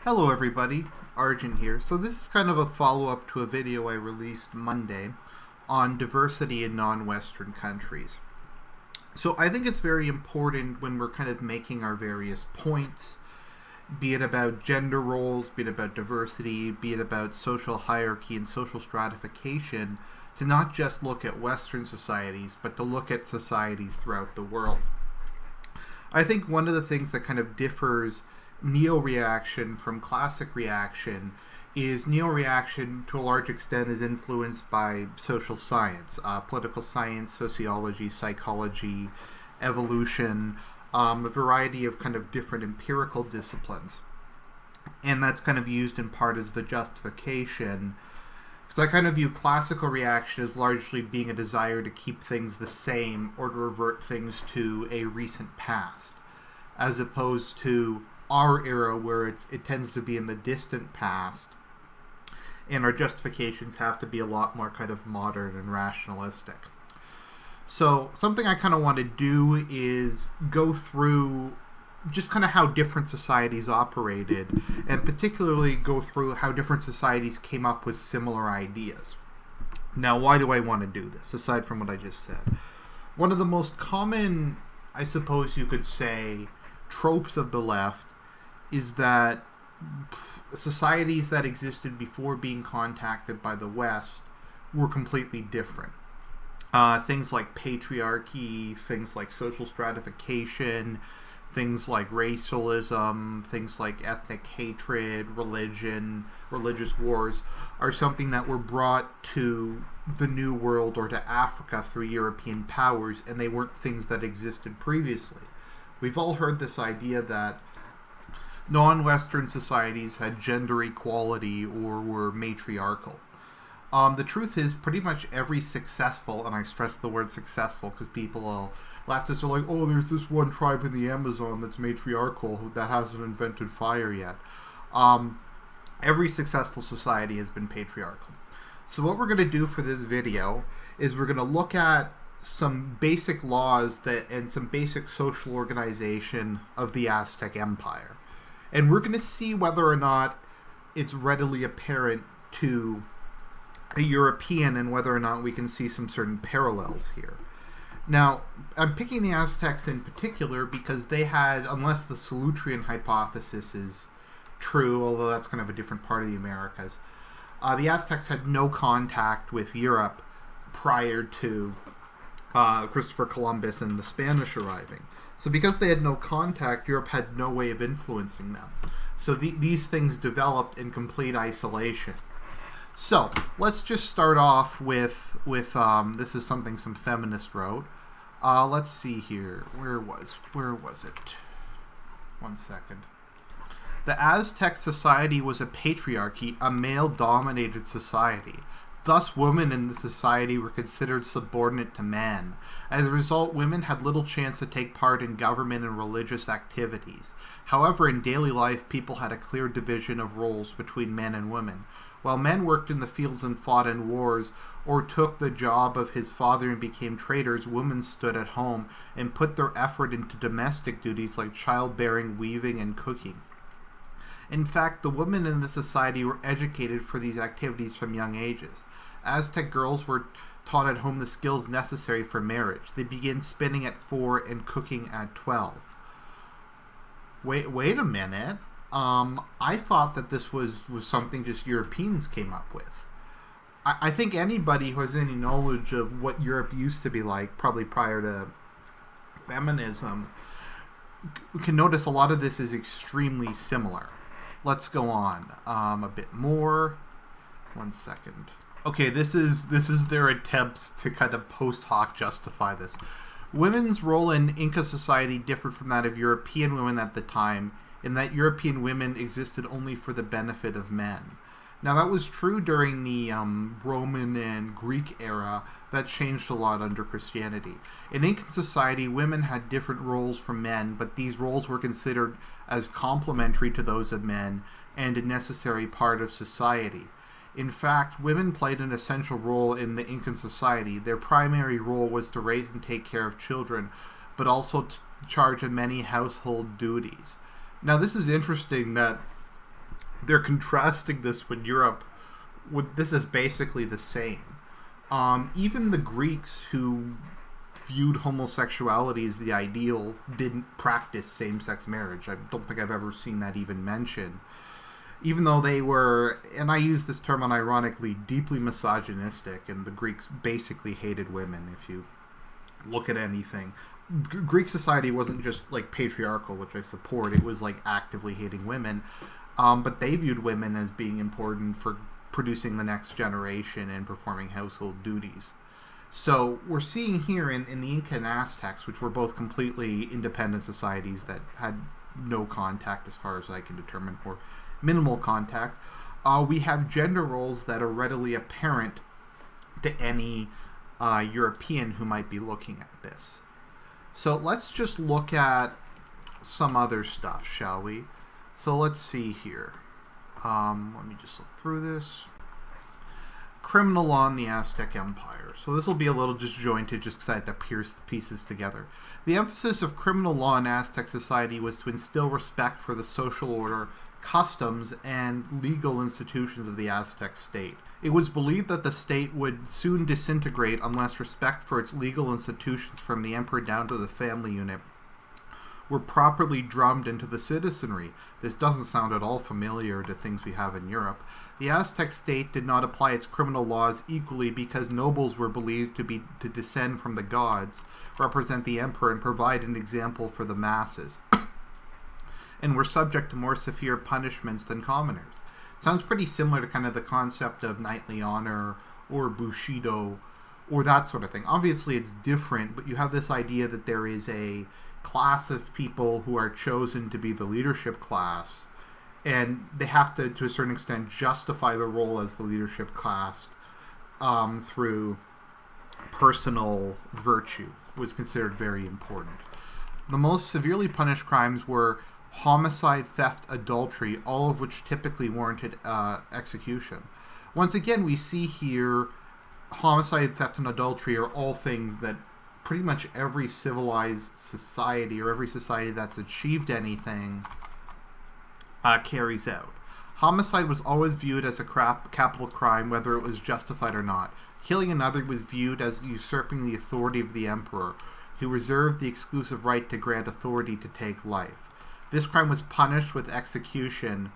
Hello everybody, Argent here. So this is kind of a follow-up to a video I released Monday on diversity in non-Western countries. So I think it's very important when we're kind of making our various points, be it about gender roles, be it about diversity, be it about social hierarchy and social stratification, to not just look at Western societies, but to look at societies throughout the world. I think one of the things that kind of differs neo-reaction from classic reaction is neo-reaction to a large extent is influenced by social science, political science, sociology, psychology, evolution, a variety of kind of different empirical disciplines. And that's kind of used in part as the justification, because I kind of view classical reaction as largely being a desire to keep things the same or to revert things to a recent past, as opposed to our era where it tends to be in the distant past, and our justifications have to be a lot more kind of modern and rationalistic. So something I kind of want to do is go through just kind of how different societies operated, and particularly go through how different societies came up with similar ideas. Now, why do I want to do this, aside from what I just said? One of the most common, I suppose you could say, tropes of the left is that societies that existed before being contacted by the West were completely different. Things like patriarchy, things like social stratification, things like racialism, things like ethnic hatred, religion, religious wars are something that were brought to the New World or to Africa through European powers, and they weren't things that existed previously. We've all heard this idea that non-Western societies had gender equality or were matriarchal. The truth is, pretty much every successful, and I stress the word successful because people leftists are like, oh, there's this one tribe in the Amazon that's matriarchal that hasn't invented fire yet. Every successful society has been patriarchal. So what we're going to do for this video is we're going to look at some basic laws and some basic social organization of the Aztec Empire. And we're going to see whether or not it's readily apparent to a European and whether or not we can see some certain parallels here. Now, I'm picking the Aztecs in particular because they had, unless the Solutrean hypothesis is true, although that's kind of a different part of the Americas, the Aztecs had no contact with Europe prior to Christopher Columbus and the Spanish arriving. So because they had no contact, Europe had no way of influencing them. So these things developed in complete isolation. So let's just start off with this is something some feminists wrote. Let's see here. Where was it? One second. The Aztec society was a patriarchy, a male-dominated society. Thus, women in the society were considered subordinate to man. As a result, women had little chance to take part in government and religious activities. However, in daily life, people had a clear division of roles between men and women. While men worked in the fields and fought in wars, or took the job of his father and became traders, women stood at home and put their effort into domestic duties like childbearing, weaving, and cooking. In fact, the women in the society were educated for these activities from young ages. Aztec girls were taught at home the skills necessary for marriage. They began spinning at 4 and cooking at 12. Wait a minute. I thought that this was something just Europeans came up with. I think anybody who has any knowledge of what Europe used to be like, probably prior to feminism, can notice a lot of this is extremely similar. Let's go on a bit more. One second. Okay, this is their attempts to kind of post hoc justify this. Women's role in Inca society differed from that of European women at the time, in that European women existed only for the benefit of men. Now that was true during the Roman and Greek era. That changed a lot under Christianity. In Incan society, women had different roles from men, but these roles were considered as complementary to those of men and a necessary part of society. In fact, women played an essential role in the Incan society. Their primary role was to raise and take care of children, but also to charge of many household duties. Now, this is interesting that they're contrasting this with Europe. This is basically the same. Even the Greeks, who viewed homosexuality as the ideal, didn't practice same-sex marriage. I don't think I've ever seen that even mentioned. Even though they were, and I use this term unironically, deeply misogynistic, and the Greeks basically hated women, if you look at anything. Greek society wasn't just like patriarchal, which I support. It was like actively hating women, but they viewed women as being important for producing the next generation and performing household duties. So we're seeing here in the Inca and Aztecs, which were both completely independent societies that had no contact as far as I can determine, or minimal contact, we have gender roles that are readily apparent to any European who might be looking at this. So let's just look at some other stuff, shall we? So let's see here. Let me just look through this. Criminal law in the Aztec Empire. So this will be a little disjointed just because I had to pierce the pieces together. The emphasis of criminal law in Aztec society was to instill respect for the social order, customs, and legal institutions of the Aztec state. It was believed that the state would soon disintegrate unless respect for its legal institutions, from the emperor down to the family unit, were properly drummed into the citizenry. This doesn't sound at all familiar to things we have in Europe. The Aztec state did not apply its criminal laws equally because nobles were believed to descend from the gods, represent the emperor, and provide an example for the masses, and were subject to more severe punishments than commoners. Sounds pretty similar to kind of the concept of knightly honor or bushido or that sort of thing. Obviously it's different, but you have this idea that there is a class of people who are chosen to be the leadership class, and they have to a certain extent, justify the role as the leadership class through personal virtue. Was considered very important. The most severely punished crimes were homicide, theft, adultery, all of which typically warranted execution. Once again, we see here homicide, theft, and adultery are all things that pretty much every civilized society, or every society that's achieved anything, carries out. Homicide was always viewed as a capital crime, whether it was justified or not. Killing another was viewed as usurping the authority of the emperor, who reserved the exclusive right to grant authority to take life. This crime was punished with execution,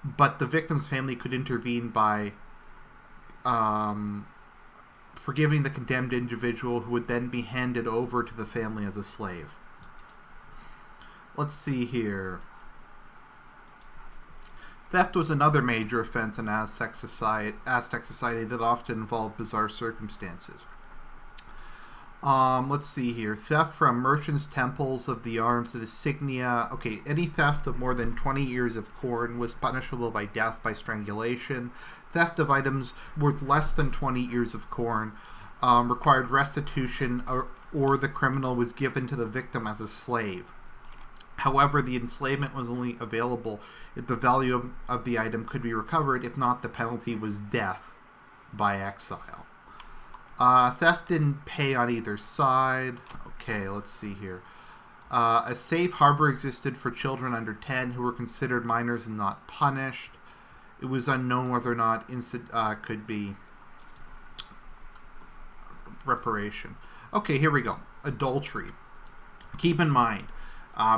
but the victim's family could intervene by forgiving the condemned individual, who would then be handed over to the family as a slave. Let's see here. Theft was another major offense in Aztec society that often involved bizarre circumstances. Let's see here. Theft from merchants' temples of the arms and insignia. Okay, any theft of more than 20 ears of corn was punishable by death by strangulation. Theft of items worth less than 20 ears of corn required restitution, or the criminal was given to the victim as a slave. However, the enslavement was only available if the value of the item could be recovered. If not, the penalty was death by exile. Theft didn't pay on either side. Okay, let's see here. A safe harbor existed for children under 10 who were considered minors and not punished. It was unknown whether or not could be reparation. Okay, here we go. Adultery. Keep in mind,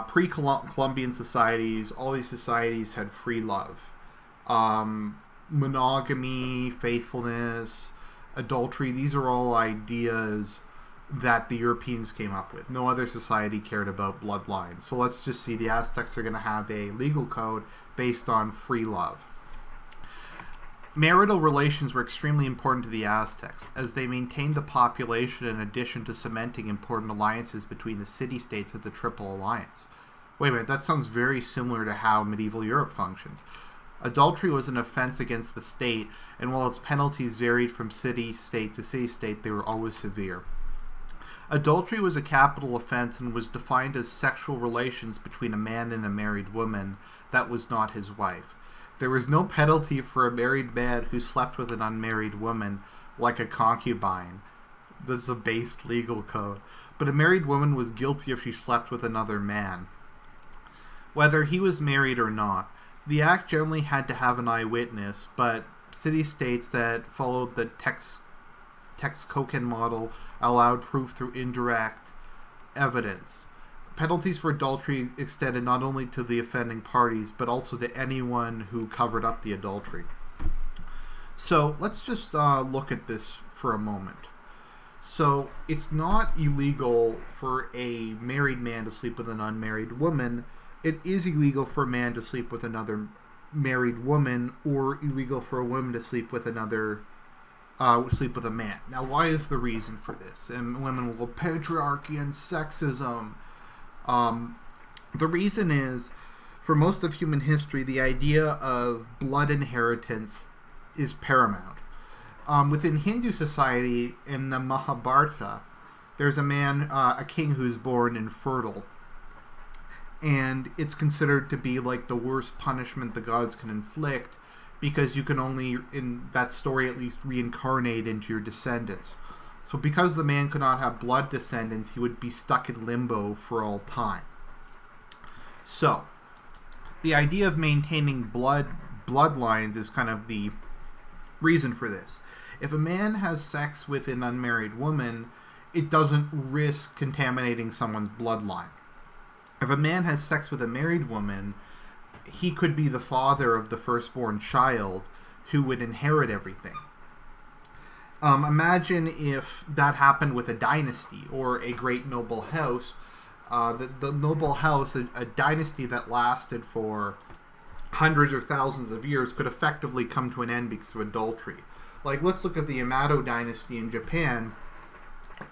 pre-Columbian societies, all these societies had free love. Monogamy, faithfulness, adultery, these are all ideas that the Europeans came up with. No other society cared about bloodlines. So let's just see, the Aztecs are going to have a legal code based on free love. Marital relations were extremely important to the Aztecs, as they maintained the population in addition to cementing important alliances between the city-states of the Triple Alliance. Wait a minute, that sounds very similar to how medieval Europe functioned. Adultery was an offense against the state, and while its penalties varied from city-state to city-state, they were always severe. Adultery was a capital offense and was defined as sexual relations between a man and a married woman that was not his wife. There was no penalty for a married man who slept with an unmarried woman, like a concubine. This is a base legal code. But a married woman was guilty if she slept with another man, whether he was married or not. The act generally had to have an eyewitness, but city-states that followed the Texcocan model allowed proof through indirect evidence. Penalties for adultery extended not only to the offending parties, but also to anyone who covered up the adultery. So let's just look at this for a moment. So it's not illegal for a married man to sleep with an unmarried woman. It is illegal for a man to sleep with another married woman, or illegal for a woman to sleep with another sleep with a man. Now, why is the reason for this? And women will go patriarchy and sexism. The reason is, for most of human history, the idea of blood inheritance is paramount. Within Hindu society, in the Mahabharata, there's a king who's born infertile. And it's considered to be like the worst punishment the gods can inflict, because you can only, in that story at least, reincarnate into your descendants. So because the man could not have blood descendants, he would be stuck in limbo for all time. So, the idea of maintaining bloodlines is kind of the reason for this. If a man has sex with an unmarried woman, it doesn't risk contaminating someone's bloodline. If a man has sex with a married woman, he could be the father of the firstborn child who would inherit everything. Imagine if that happened with a dynasty or a great noble house. The noble house, a dynasty that lasted for hundreds or thousands of years, could effectively come to an end because of adultery. Like, let's look at the Yamato dynasty in Japan.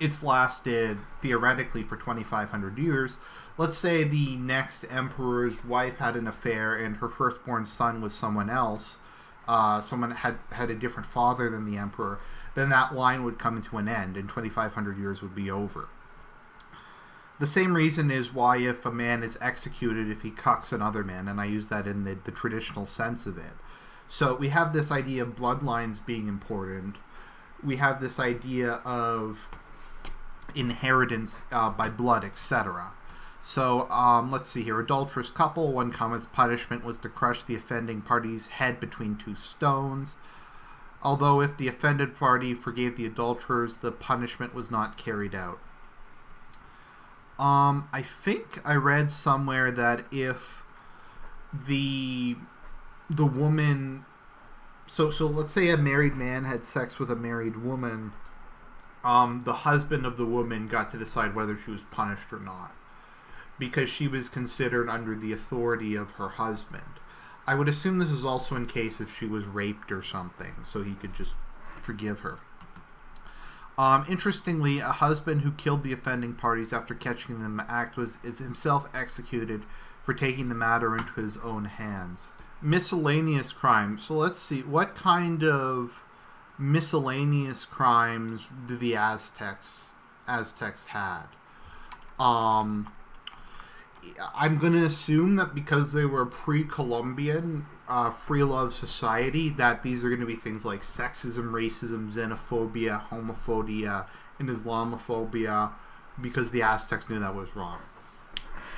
It's lasted, theoretically, for 2,500 years. Let's say the next emperor's wife had an affair and her firstborn son was someone else. Someone had a different father than the emperor. Then that line would come to an end and 2,500 years would be over. The same reason is why if a man is executed if he cucks another man, and I use that in the traditional sense of it. So we have this idea of bloodlines being important. We have this idea of inheritance by blood, etc. So let's see here. Adulterous couple, one common punishment was to crush the offending party's head between two stones. Although if the offended party forgave the adulterers, the punishment was not carried out. I think I read somewhere that if the woman, so let's say a married man had sex with a married woman, the husband of the woman got to decide whether she was punished or not, because she was considered under the authority of her husband. I would assume this is also in case if she was raped or something, so he could just forgive her. Interestingly, a husband who killed the offending parties after catching them act is himself executed for taking the matter into his own hands. Miscellaneous crimes. So let's see, what kind of miscellaneous crimes do the Aztecs had? I'm going to assume that because they were pre-Columbian, free love society, that these are going to be things like sexism, racism, xenophobia, homophobia, and Islamophobia, because the Aztecs knew that was wrong.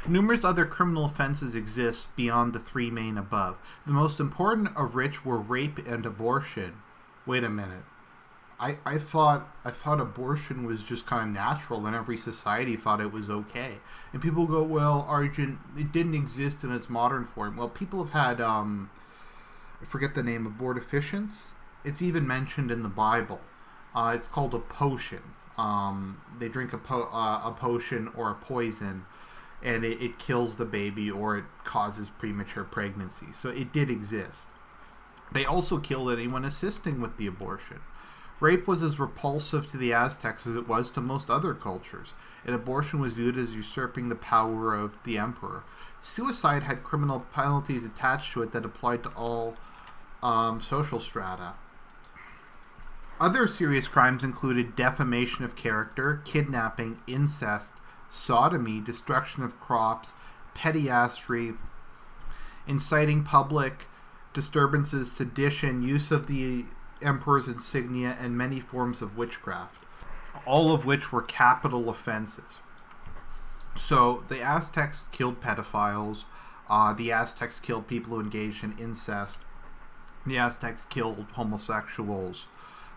Numerous other criminal offenses exist beyond the three main above, the most important of which were rape and abortion. Wait a minute. I thought abortion was just kind of natural and every society thought it was okay. And people go, well, Argent, it didn't exist in its modern form. Well, people have had, I forget the name, abortifacients. It's even mentioned in the Bible. It's called a potion. They drink a potion or a poison, and it kills the baby or it causes premature pregnancy. So it did exist. They also killed anyone assisting with the abortion. Rape was as repulsive to the Aztecs as it was to most other cultures, and abortion was viewed as usurping the power of the emperor. Suicide had criminal penalties attached to it that applied to all social strata. Other serious crimes included defamation of character, kidnapping, incest, sodomy, destruction of crops, pederasty, inciting public disturbances, sedition, use of the emperor's insignia, and many forms of witchcraft, all of which were capital offenses. So the Aztecs killed pedophiles. The Aztecs killed people who engaged in incest. The Aztecs killed homosexuals.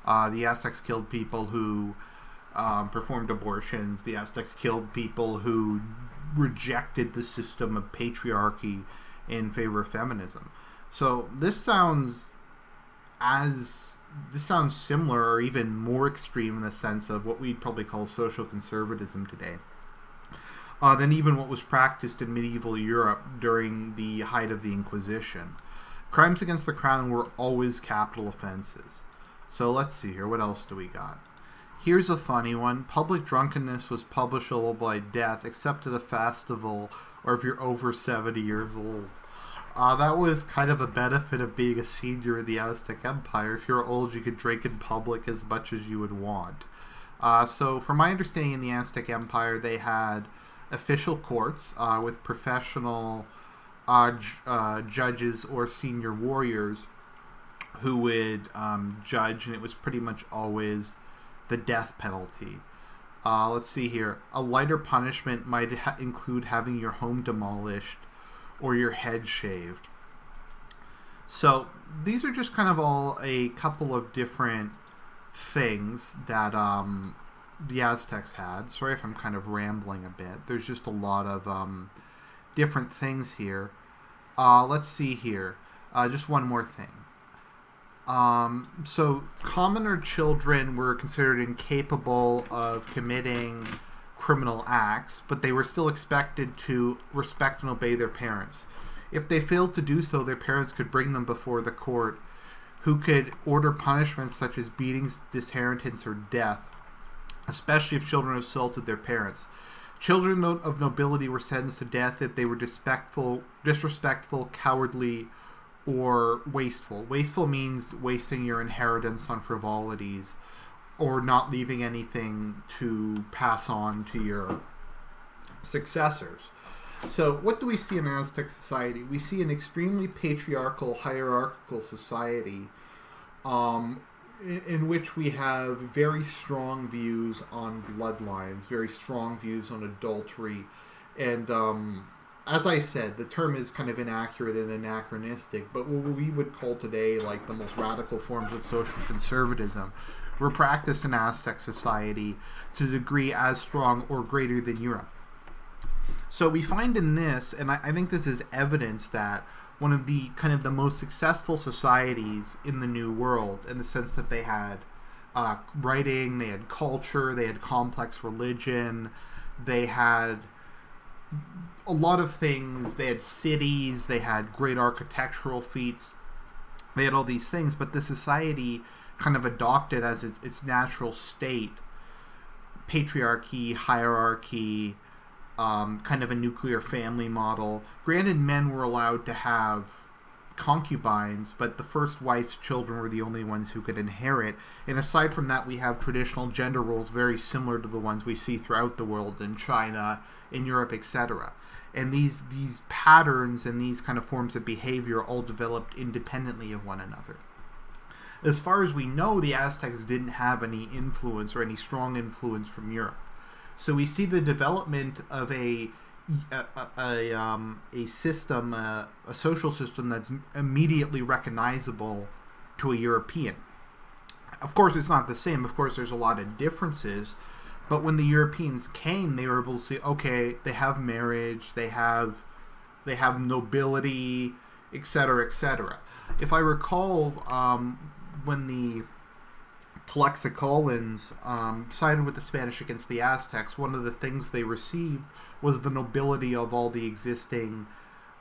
The Aztecs killed people who performed abortions. The Aztecs killed people who rejected the system of patriarchy in favor of feminism. So this sounds similar or even more extreme in the sense of what we'd probably call social conservatism today than even what was practiced in medieval Europe during the height of the Inquisition. Crimes against the crown were always capital offenses. So let's see here. What else do we got? Here's a funny one. Public drunkenness was punishable by death except at a festival or if you're over 70 years old. That was kind of a benefit of being a senior in the Aztec Empire. If you were old, you could drink in public as much as you would want. So from my understanding in the Aztec Empire, they had official courts with professional judges or senior warriors who would judge, and it was pretty much always the death penalty. Let's see here. A lighter punishment might include having your home demolished or your head shaved. So these are just kind of all a couple of different things that the Aztecs had. Sorry if I'm kind of rambling a bit. There's just a lot of different things here. Let's see here. Just one more thing. So commoner children were considered incapable of committing criminal acts, but they were still expected to respect and obey their parents. If they failed to do so, their parents could bring them before the court, who could order punishments such as beatings, disinheritance, or death, especially if children assaulted their parents. Children of nobility were sentenced to death if they were disrespectful, cowardly, or wasteful. Wasteful means wasting your inheritance on frivolities or not leaving anything to pass on to your successors. So what do we see in Aztec society? We see an extremely patriarchal, hierarchical society in which we have very strong views on bloodlines, very strong views on adultery, and as I said, the term is kind of inaccurate and anachronistic, but what we would call today like the most radical forms of social conservatism were practiced in Aztec society to a degree as strong or greater than Europe. So we find in this, and I think this is evidence that one of the kind of the most successful societies in the New World, in the sense that they had writing, they had culture, they had complex religion, they had a lot of things, they had cities, they had great architectural feats, they had all these things, but the society kind of adopted as its natural state patriarchy, hierarchy, kind of a nuclear family model. Granted, men were allowed to have concubines, but the first wife's children were the only ones who could inherit. And aside from that, we have traditional gender roles very similar to the ones we see throughout the world in China, in Europe, etc. And these patterns and these kind of forms of behavior all developed independently of one another. As far as we know, the Aztecs didn't have any influence or any strong influence from Europe. So we see the development of a system, a social system that's immediately recognizable to a European. Of course, it's not the same. Of course, there's a lot of differences. But when the Europeans came, they were able to see, okay, they have marriage, they have nobility, etc., etc. If I recall, when the Tlaxcalans sided with the Spanish against the Aztecs, one of the things they received was the nobility of all the existing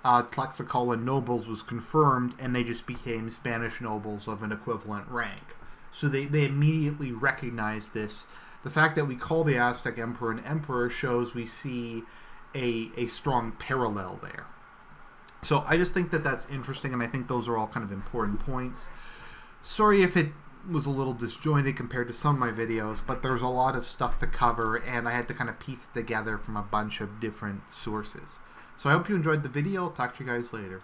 Tlaxcalan nobles was confirmed, and they just became Spanish nobles of an equivalent rank. So they immediately recognized this. The fact that we call the Aztec emperor an emperor shows we see a strong parallel there. So I just think that that's interesting, and I think those are all kind of important points. Sorry if it was a little disjointed compared to some of my videos, but there's a lot of stuff to cover, and I had to kind of piece it together from a bunch of different sources. So I hope you enjoyed the video. I'll talk to you guys later.